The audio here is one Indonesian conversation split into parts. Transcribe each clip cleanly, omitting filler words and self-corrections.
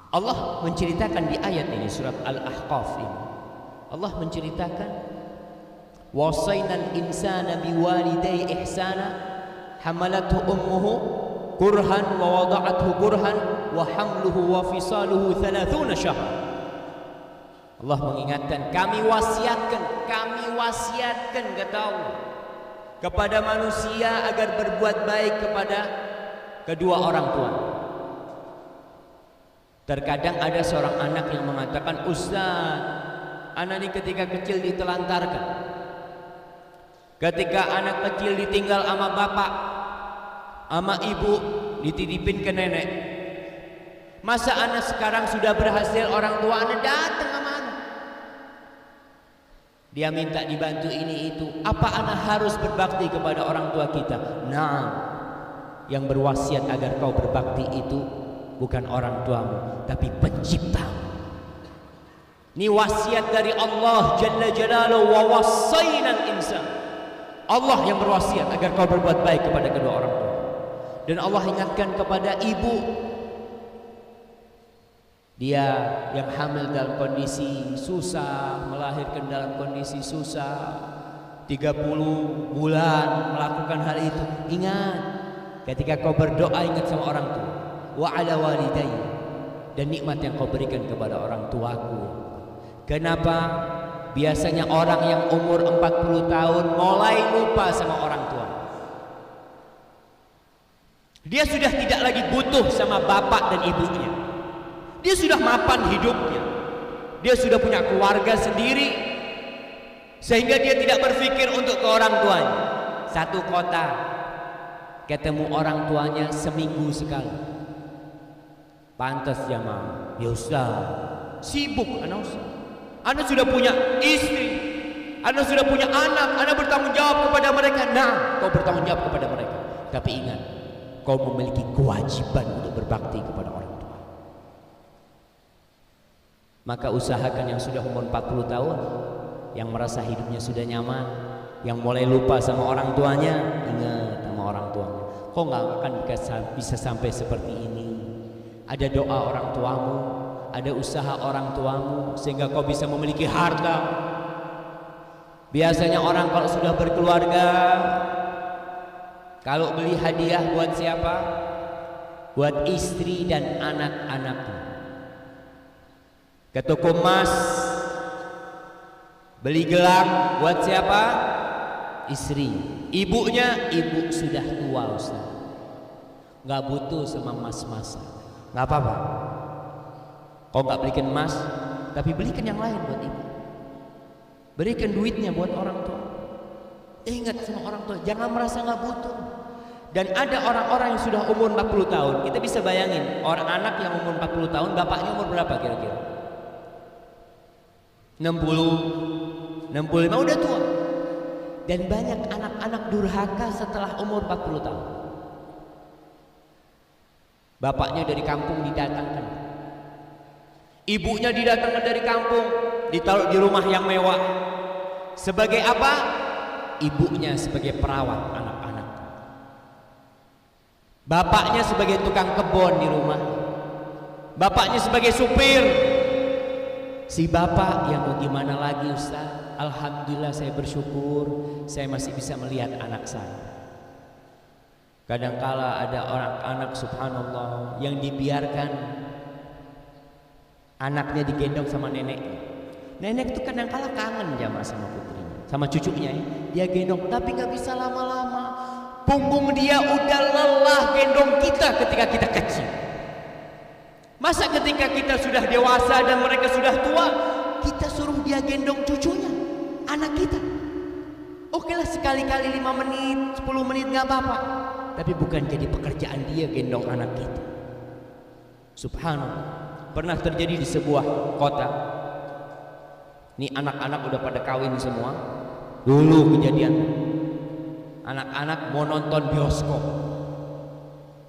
Allah menceritakan di ayat ini, surat Al-Ahqaf ini, Allah menceritakan wasainal insana biwalidayhi ihsana hamalathu ummuhu kurhan wa wada'athu kurhan wa hamluhu wa fisaluhu 30 syahra. Allah mengingatkan, kami wasiatkan kata Allah kepada manusia agar berbuat baik kepada kedua orang tua. Terkadang ada seorang anak yang mengatakan, Ustaz, anak ini ketika kecil ditelantarkan, ketika anak kecil ditinggal sama bapak, sama ibu, dititipin ke nenek. Masa anak sekarang sudah berhasil, orang tua anak datang sama anak, dia minta dibantu ini itu. Apa anak harus berbakti kepada orang tua kita? Nah, yang berwasiat agar kau berbakti itu bukan orang tuamu, tapi penciptamu. Ini wasiat dari Allah Jalla Jalaluhu, wa wassaynal insan. Allah yang berwasiat agar kau berbuat baik kepada kedua orang tua. Dan Allah ingatkan kepada ibu, dia yang hamil dalam kondisi susah, melahirkan dalam kondisi susah, 30 bulan melakukan hal itu. Ingat, ketika kau berdoa, ingat sama orang tua. Wa ala walidayya, dan nikmat yang kau berikan kepada orang tuaku. Kenapa? Biasanya orang yang umur 40 tahun mulai lupa sama orang tua. Dia sudah tidak lagi butuh sama bapak dan ibunya. Dia sudah mapan hidupnya. Dia sudah punya keluarga sendiri, sehingga dia tidak berpikir untuk ke orang tuanya. Satu kota, ketemu orang tuanya seminggu sekali. Pantas ya ma, ya Ustaz, sibuk anak Ustaz. Anak sudah punya istri, anak sudah punya anak, anak bertanggung jawab kepada mereka. Nah, kau bertanggung jawab kepada mereka, tapi ingat, kau memiliki kewajiban untuk berbakti kepada orang tua. Maka usahakan yang sudah umur 40 tahun, yang merasa hidupnya sudah nyaman, yang mulai lupa sama orang tuanya, ingat sama orang tuanya. Kau nggak akan bisa sampai seperti ini. Ada doa orang tuamu, ada usaha orang tuamu, sehingga kau bisa memiliki harta. Biasanya orang kalau sudah berkeluarga, kalau beli hadiah buat siapa? Buat istri dan anak-anaknya. Ke toko emas, beli gelang buat siapa? Istri. Ibunya, ibu sudah tua Ustaz, nggak butuh sama mas-masan. Nggak apa-apa, kau nggak belikan emas, tapi belikan yang lain buat ibu. Berikan duitnya buat orang tua. Ingat sama orang tua, jangan merasa nggak butuh. Dan ada orang-orang yang sudah umur 40 tahun. Kita bisa bayangin, orang anak yang umur 40 tahun, bapaknya umur berapa kira-kira? 60, 65, udah tua. Dan banyak anak-anak durhaka setelah umur 40 tahun. Bapaknya dari kampung didatangkan, ibunya didatangkan dari kampung, ditaruh di rumah yang mewah. Sebagai apa? Ibunya sebagai perawat anak-anak, bapaknya sebagai tukang kebun di rumah, bapaknya sebagai supir. Si bapak yang mau gimana lagi Ustaz? Alhamdulillah saya bersyukur, saya masih bisa melihat anak saya. Kadangkala ada orang anak subhanallah yang dibiarkan anaknya digendong sama neneknya. Nenek itu kadangkala kangen jamaah sama putrinya, sama cucunya ya. Dia gendong, tapi nggak bisa lama-lama. Punggung dia udah lelah gendong kita ketika kita kecil. Masa ketika kita sudah dewasa dan mereka sudah tua, kita suruh dia gendong cucunya, anak kita. Oke lah, sekali-kali 5 menit, 10 menit nggak apa-apa. Tapi bukan jadi pekerjaan dia gendong anak kita. Subhanallah. Pernah terjadi di sebuah kota. Ini anak-anak udah pada kawin semua. Dulu kejadian, anak-anak mau nonton bioskop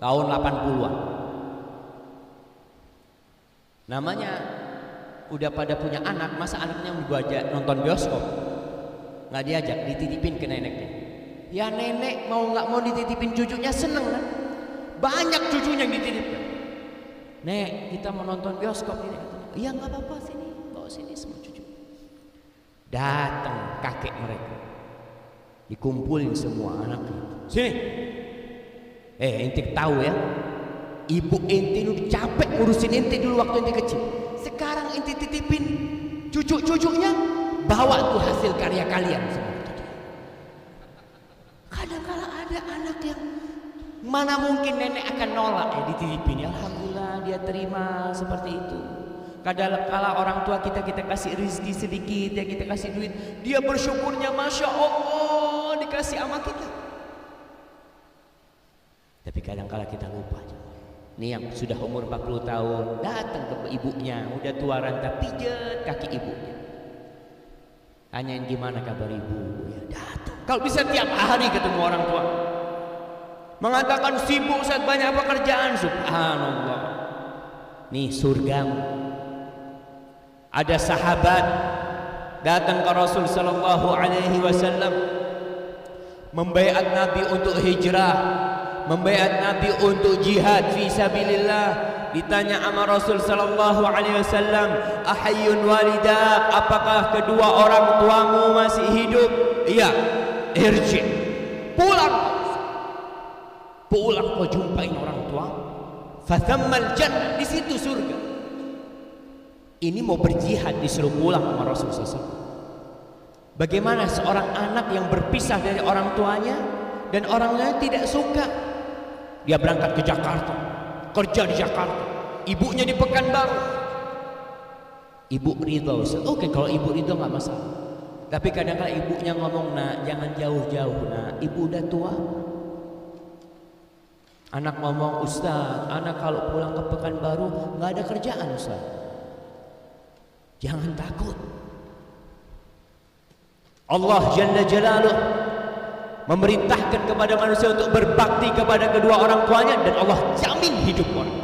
tahun 80-an. Namanya udah pada punya anak, masa anaknya mau diajak nonton bioskop? Nggak diajak, dititipin ke neneknya. Ya nenek mau nggak mau dititipin cucunya, seneng kan? Banyak cucunya yang dititipkan. Nek, kita mau nonton bioskop ini. Iya nggak apa-apa, sini, bawa sini semua cucu. Datang kakek mereka, dikumpulin semua anak. Sini, ente tahu ya, ibu ente udah capek ngurusin ente dulu waktu ente kecil. Sekarang ente titipin cucu-cucunya, bawa tuh hasil karya kalian semua. Kadang-kala ada anak yang mana mungkin nenek akan nolak dititipin. Alhamdulillah dia terima seperti itu. Kadang-kala orang tua kita kasih rezeki sedikit, ya kita kasih duit, dia bersyukurnya masya Allah dikasih sama kita. Tapi kadang-kala kita lupa. Nih yang sudah umur 40 tahun datang ke ibunya, udah tua renta, pijet kaki ibunya. Tanyain gimana kabar ibu, ya datang. Kalau bisa tiap hari ketemu orang tua, mengatakan sibuk saat banyak pekerjaan, subhanallah. Nih surgamu. Ada sahabat datang ke Rasul sallallahu alaihi wasallam, membaiat Nabi untuk hijrah, membaiat Nabi untuk jihad fi sabilillah. Ditanya sama Rasul sallallahu alaihi wasallam, ahayyun walidak, apakah kedua orang tuamu masih hidup? Iya. Irji, pulang kau jumpain orang tua. Fathammal jannah, di situ surga. Ini mau berjihad disuruh pulang sama Rasulullah SAW. Bagaimana seorang anak yang berpisah dari orang tuanya dan orang tuanya tidak suka? Dia berangkat ke Jakarta, kerja di Jakarta, ibunya di Pekanbaru. Ibu ridho, oke kalau ibu ridho nggak masalah. Tapi kadang-kadang ibunya ngomong, nak jangan jauh-jauh, nak ibu udah tua. Anak ngomong, Ustaz, anak kalau pulang ke Pekanbaru nggak ada kerjaan, Ustaz. Jangan takut. Allah Jalla Jalaluh memerintahkan kepada manusia untuk berbakti kepada kedua orang tuanya, dan Allah jamin hidup orang.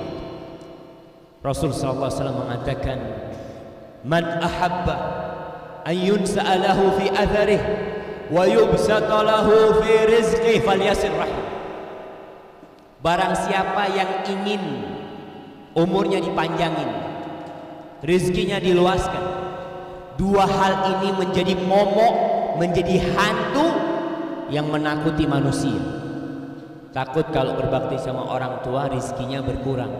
Rasul sallallahu alaihi wasallam mengatakan, man ahabba an yunsa'a lahu fi atharih wa yubsata lahu fi rizqih falyasir rahim. Barang siapa yang ingin umurnya dipanjangin, rezekinya diluaskan, dua hal ini menjadi momok, menjadi hantu yang menakuti manusia. Takut kalau berbakti sama orang tua rezekinya berkurang,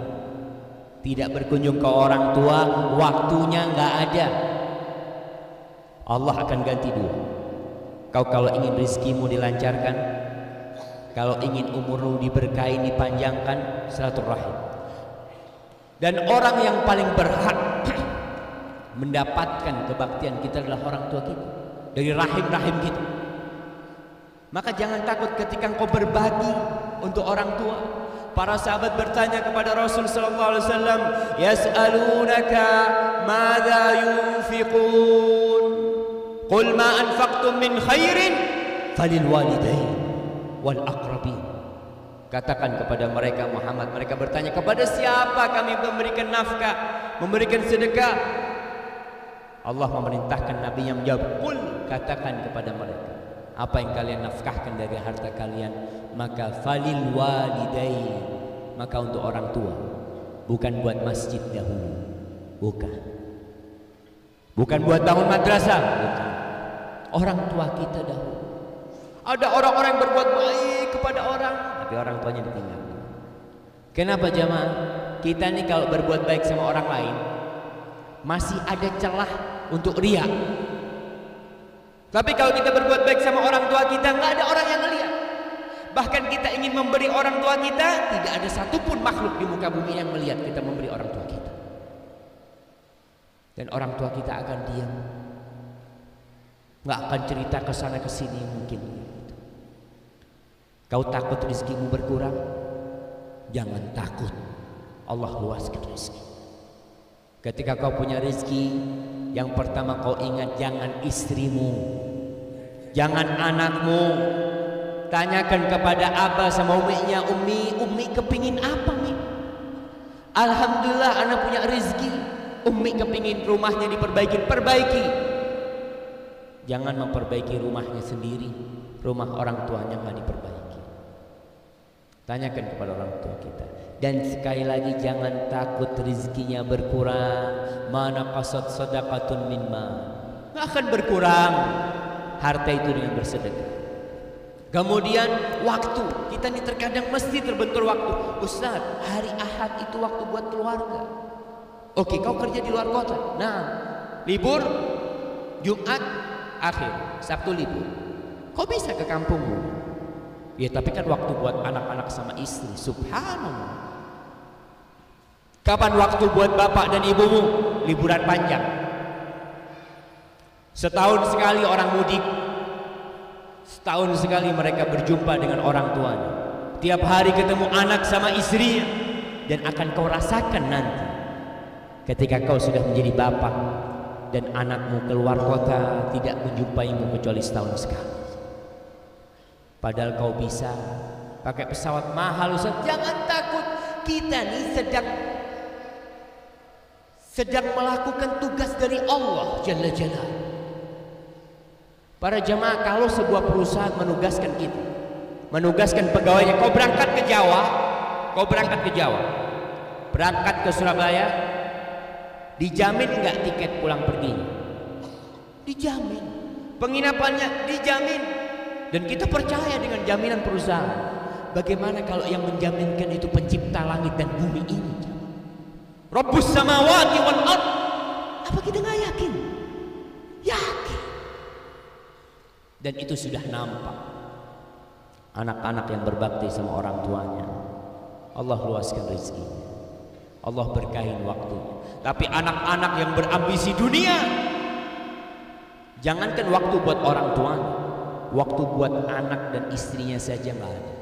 tidak berkunjung ke orang tua, waktunya nggak ada. Allah akan ganti dua. Kau kalau ingin rezekimu dilancarkan, kalau ingin umurmu diberkahi, dipanjangkan, silaturahim. Dan orang yang paling berhak mendapatkan kebaktian kita adalah orang tua kita, dari rahim-rahim kita. Maka jangan takut ketika engkau berbagi untuk orang tua. Para sahabat bertanya kepada Rasul sallallahu alaihi wasallam, yas'alunaka madza yunfiqun, qul ma anfaqtum min khairin falil walidain wal aqrabin. Katakan kepada mereka Muhammad, mereka bertanya, kepada siapa kami memberikan nafkah, memberikan sedekah? Allah memerintahkan Nabi yang menjawab, qul, katakan kepada mereka, apa yang kalian nafkahkan dari harta kalian, maka falil walidain, maka untuk orang tua, bukan buat masjid dahulu, bukan buat bangun madrasah, bukan. Orang tua kita dahulu. Ada orang-orang yang berbuat baik kepada orang, tapi orang tuanya ditinggal. Kenapa jamaah? Kita nih kalau berbuat baik sama orang lain, masih ada celah untuk riya. Tapi kalau kita berbuat baik sama orang tua kita, nggak ada orang yang ngelihat. Bahkan kita ingin memberi orang tua kita, tidak ada satupun makhluk di muka bumi yang melihat kita memberi orang tua kita. Dan orang tua kita akan diam, nggak akan cerita ke sana ke sini mungkin. Kau takut rezekimu berkurang? Jangan takut, Allah luaskan rezeki. Ketika kau punya rezeki, yang pertama kau ingat jangan istrimu, jangan anakmu. Tanyakan kepada abah sama uminya, Umi kepingin apa Mi? Alhamdulillah anak punya rezeki. Umi kepingin rumahnya diperbaiki, perbaiki. Jangan memperbaiki rumahnya sendiri, rumah orang tuanya nggak diperbaiki. Tanyakan kepada orang tua kita. Dan sekali lagi jangan takut rezekinya berkurang. Mana qasad sadaqatun min ma. Nggak akan berkurang harta itu dengan bersedekah. Kemudian waktu, kita nih terkadang mesti terbentur waktu. Ustaz, hari Ahad itu waktu buat keluarga. Oke, kau kerja di luar kota. Nah, libur Jumat akhir, Sabtu libur. Kau bisa ke kampungmu. Ya, tapi kan waktu buat anak-anak sama istri. Subhanallah. Kapan waktu buat bapak dan ibumu? Liburan panjang. Setahun sekali orang mudik. Setahun sekali mereka berjumpa dengan orang tuanya. Tiap hari ketemu anak sama istrinya. Dan akan kau rasakan nanti ketika kau sudah menjadi bapak dan anakmu keluar kota, tidak menjumpaimu kecuali setahun sekali. Padahal kau bisa pakai pesawat mahal. Ustaz, jangan takut. Kita nih sedang melakukan tugas dari Allah Jalla Jalla. Para jemaah, kalau sebuah perusahaan menugaskan kita, menugaskan pegawainya, kau berangkat ke Jawa, berangkat ke Surabaya, dijamin enggak tiket pulang perginya? Dijamin. Penginapannya dijamin. Dan kita percaya dengan jaminan perusahaan. Bagaimana kalau yang menjaminkan itu pencipta langit dan bumi ini? Rabbus samawati wal ard. Apa kita nggak yakin? Yakin. Dan itu sudah nampak. Anak-anak yang berbakti sama orang tuanya, Allah luaskan rezekinya, Allah berkahin waktunya. Tapi anak-anak yang berambisi dunia, jangankan waktu buat orang tuanya, waktu buat anak dan istrinya saja nggak ada.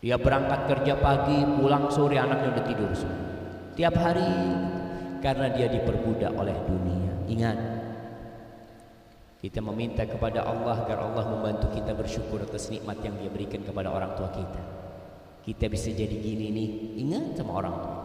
Dia berangkat kerja pagi, pulang sore, anaknya udah tidur semua. Tiap hari, karena dia diperbudak oleh dunia. Ingat, kita meminta kepada Allah agar Allah membantu kita bersyukur atas nikmat yang Dia berikan kepada orang tua kita. Kita bisa jadi gini nih, ingat sama orang tua.